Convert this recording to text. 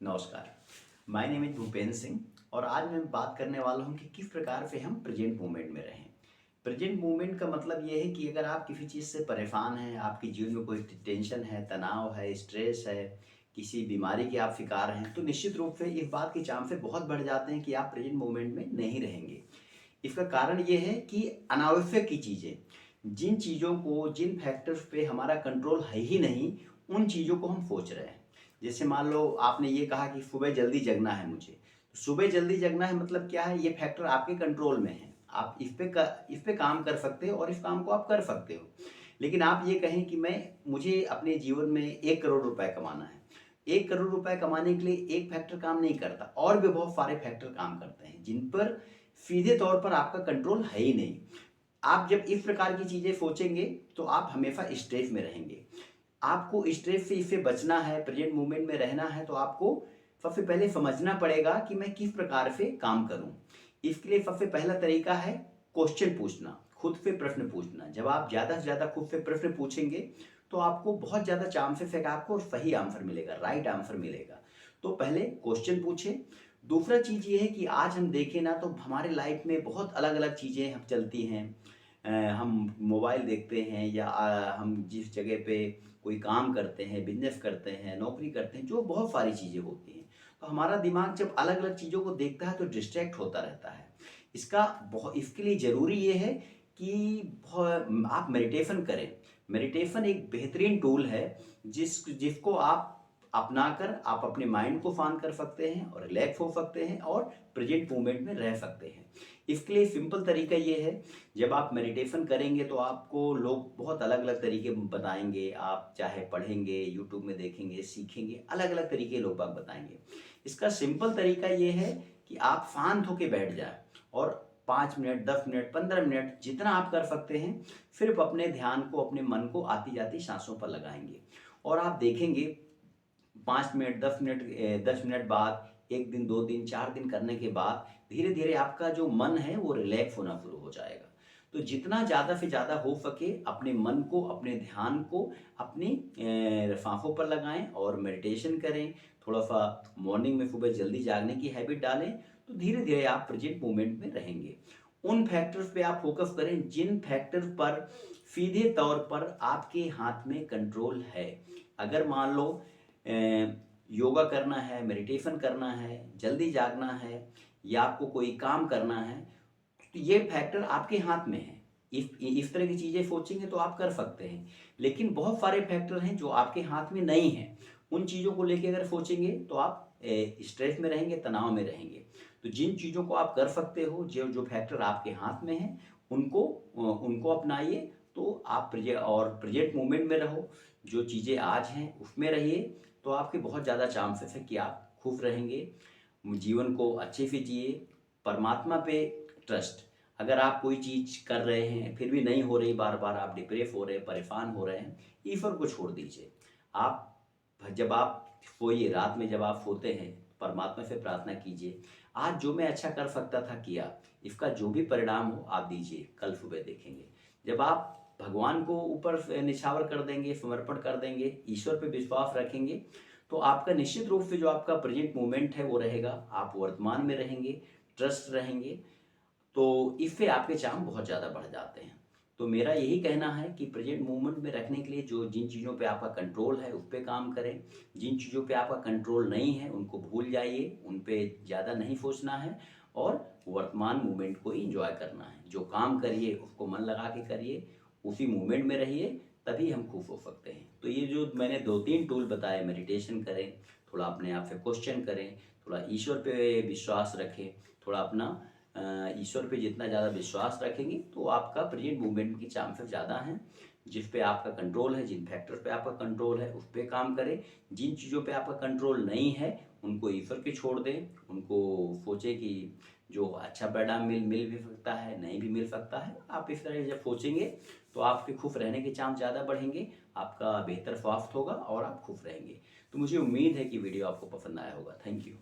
नमस्कार। My name is Bhupendra Singh और आज मैं बात करने वाला हूँ कि किस प्रकार से हम प्रेजेंट मोमेंट में रहें। प्रेजेंट मोमेंट का मतलब ये है कि अगर आप किसी चीज़ से परेशान हैं, आपके जीवन में कोई टेंशन है, तनाव है, स्ट्रेस है, किसी बीमारी के आप शिकार हैं, तो निश्चित रूप से इस बात के चांसेस बहुत बढ़ जाते हैं कि आप प्रेजेंट मोमेंट में नहीं रहेंगे। इसका कारण ये है कि अनावश्यक की चीज़ें, जिन चीज़ों को, जिन फैक्टर्स पे हमारा कंट्रोल है ही नहीं, उन चीज़ों को हम सोच रहे हैं। जैसे मान लो आपने ये कहा कि सुबह जल्दी जगना है मुझे, तो सुबह जल्दी जगना है मतलब क्या है? ये फैक्टर आपके कंट्रोल में है। आप इस पे काम कर सकते हो और इस काम को आप कर सकते हो। लेकिन आप ये कहें कि मुझे अपने जीवन में 1 करोड़ रुपए कमाना है। 1 करोड़ रुपए कमाने के लिए एक फैक्टर काम नहीं करता, और भी बहुत सारे फैक्टर काम करते हैं, जिन पर सीधे तौर पर आपका कंट्रोल है ही नहीं। आप जब इस प्रकार की चीज़ें सोचेंगे, तो आप हमेशा स्ट्रेस में रहेंगे। आपको स्ट्रेस से इससे बचना है, प्रेजेंट मोमेंट में रहना है, तो आपको सबसे पहले समझना पड़ेगा कि मैं किस प्रकार से काम करूँ। इसके लिए सबसे पहला तरीका है क्वेश्चन पूछना, खुद से प्रश्न पूछना। जब आप ज़्यादा से ज़्यादा खुद से प्रश्न पूछेंगे, तो आपको बहुत ज़्यादा चांसेस है कि आपको सही आंसर मिलेगा, राइट आंसर मिलेगा। तो पहले क्वेश्चन पूछें। दूसरा चीज़ ये है कि आज हम देखें ना, तो हमारे लाइफ में बहुत अलग-अलग चीज़ें हम चलती हैं। हम मोबाइल देखते हैं या हम जिस जगह पे कोई काम करते हैं, बिज़नेस करते हैं, नौकरी करते हैं, जो बहुत सारी चीज़ें होती हैं। तो हमारा दिमाग जब अलग-अलग चीज़ों को देखता है तो डिस्ट्रैक्ट होता रहता है। इसके लिए ज़रूरी ये है कि आप मेडिटेशन करें। मेडिटेशन एक बेहतरीन टूल है जिसको आप अपनाकर आप अपने माइंड को शांत कर सकते हैं और रिलैक्स हो सकते हैं और प्रेजेंट मोमेंट में रह सकते हैं। इसके लिए सिंपल तरीका ये है, जब आप मेडिटेशन करेंगे तो आपको लोग बहुत अलग-अलग तरीके बताएँगे। आप चाहे पढ़ेंगे, यूट्यूब में देखेंगे, सीखेंगे, अलग-अलग तरीके लोग बाग बताएँगे। इसका सिंपल तरीका ये है कि आप शांत होके बैठ जाएँ और 5 मिनट, 10 मिनट, 15 मिनट जितना आप कर सकते हैं, सिर्फ़ अपने ध्यान को, अपने मन को आती-जाती साँसों पर लगाएँगे। और आप देखेंगे 5 मिनट, 10 मिनट बाद 1 दिन, 2 दिन, 4 दिन करने के बाद धीरे-धीरे आपका जो मन है वो रिलैक्स होना शुरू हो जाएगा। तो जितना ज़्यादा से ज़्यादा हो सके अपने मन को, अपने ध्यान को अपनी साँसों पर लगाएँ और मेडिटेशन करें। थोड़ा-सा मॉर्निंग में सुबह जल्दी जागने की हैबिट डालें, तो धीरे-धीरे आप प्रेज़ेंट मोमेंट में रहेंगे। उन फैक्टर्स पे आप फ़ोकस करें जिन फैक्टर पर सीधे तौर पर आपके हाथ में कंट्रोल है। अगर मान लो योगा करना है, मेडिटेशन करना है, जल्दी जागना है या आपको कोई काम करना है, तो ये फैक्टर आपके हाथ में है। इस तरह की चीज़ें सोचेंगे तो आप कर सकते हैं। लेकिन बहुत सारे फैक्टर हैं जो आपके हाथ में नहीं हैं। उन चीज़ों को लेके अगर सोचेंगे तो आप स्ट्रेस में रहेंगे, तनाव में रहेंगे। तो जिन चीज़ों को आप कर सकते हो, जो जो फैक्टर आपके हाथ में हैं, उनको अपनाइए, तो आप प्रेज़ेंट मोमेंट में रहो। जो चीज़ें आज हैं उसमें रहिए, तो आपके बहुत ज़्यादा चांसेस है कि आप खुश रहेंगे, जीवन को अच्छे से जिए। परमात्मा पे ट्रस्ट। अगर आप कोई चीज़ कर रहे हैं, फिर भी नहीं हो रही, बार-बार आप डिप्रेस हो रहे हैं, परेशान हो रहे हैं, ईश्वर को छोड़ दीजिए। आप जब आप सोइए, रात में जब आप सोते हैं, परमात्मा से प्रार्थना कीजिए, आज जो मैं अच्छा कर सकता था किया, इसका जो भी परिणाम हो आप दीजिए, कल सुबह देखेंगे। जब आप भगवान को ऊपर से निछावर कर देंगे, समर्पण कर देंगे, ईश्वर पे विश्वास रखेंगे, तो आपका निश्चित रूप से जो आपका प्रेज़ेंट मोमेंट है वो रहेगा, आप वर्तमान में रहेंगे, ट्रस्ट रहेंगे, तो इससे आपके चांस बहुत ज़्यादा बढ़ जाते हैं। तो मेरा यही कहना है कि प्रेज़ेंट मोमेंट में रखने के लिए जो जिन चीज़ों पे आपका कंट्रोल है, उस पे काम करें। जिन चीज़ों पे आपका कंट्रोल नहीं है, उनको भूल जाइए, उन पे ज़्यादा नहीं सोचना है और वर्तमान मोमेंट को ही एन्जॉय करना है। जो काम करिए, उसको मन लगा के करिए, उसी मोमेंट में रहिए, तभी हम खुश हो सकते हैं। तो ये जो मैंने 2-3 टूल बताए, मेडिटेशन करें, थोड़ा अपने आप से क्वेश्चन करें, थोड़ा ईश्वर पे विश्वास रखें, थोड़ा अपना ईश्वर पे जितना ज़्यादा विश्वास रखेंगे तो आपका प्रेजेंट मूवमेंट के चांसेस ज़्यादा हैं। जिस पे आपका कंट्रोल है, जिन फैक्टर पे आपका कंट्रोल है, उस पे काम करें। जिन चीज़ों पे आपका कंट्रोल नहीं है, उनको ईश्वर पे छोड़ दें। उनको सोचें कि जो अच्छा परिणाम मिल भी सकता है, नहीं भी मिल सकता है। आप इस तरह जब सोचेंगे तो आपके खुश रहने के चांस ज़्यादा बढ़ेंगे, आपका बेहतर स्वास्थ्य होगा और आप खुश रहेंगे। तो मुझे उम्मीद है कि वीडियो आपको पसंद आया होगा। Thank you.